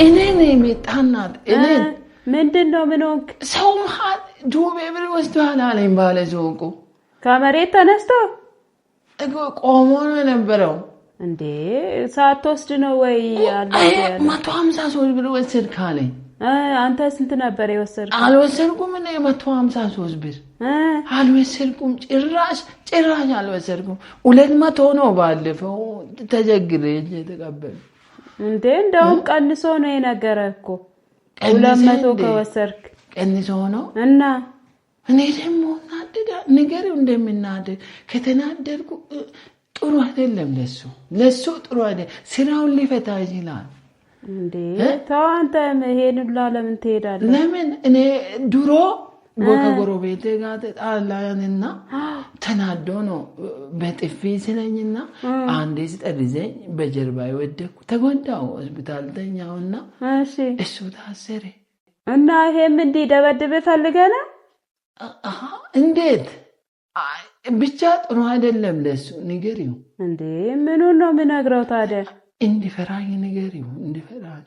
እኔ የሚጣናት እኔ ምንድነው ምን ሆንክ ሰው መሃል ዱቤ ብር ወስደዋል አለኝ ባለ ሱቁ ከመሬት ተነስቶ ቆሞ ነው የነበረው እንዴ ሳትወስድ ነው ወይ ያለው 153 ብር ወሰድክ አለኝ አንተ ስንት ነበር የወሰድከው አልወሰድኩም እኔ 153 ብር አልወሰድኩም ጭራሽ አልወሰድኩም 200 ነው ባለፈው ተጀግሬ ተቀበል እንዴ እንደውም ቀንሶ ነው የነገረኩ 200 ከወሰድክ ቀንሶ ነው እና እኔ ደግሞ ናደዳ ነገርው እንደምናደድ ከተናደድኩ ጥሩ አይደለም ለሱ ጥሩ አይደለም ስራውን ሊፈታ ይችላል እንዴ ታንተ መሄዱላ ለምን ትሄዳለህ ለምን እኔ ድሮ ጎረቤቴ ጋር ተጣላንና ተናዶ ነው በጥፊ ስለኝና አንዴ ሲጠርዘኝ በጀርባዬ ወደኩ ተጎዳው ሆስፒታል ተኛውና እሺ እሱ ታሰረ እና ይሄም እንዴ ደበደበ ፈልገና እንዴት ብቻ ጥሩ አይደለም ለሱ ንገሪው እንዴ ምን ነው ምነግረው ታዲያ እንዲፈራኝ ንገሪው እንዲፈራኝ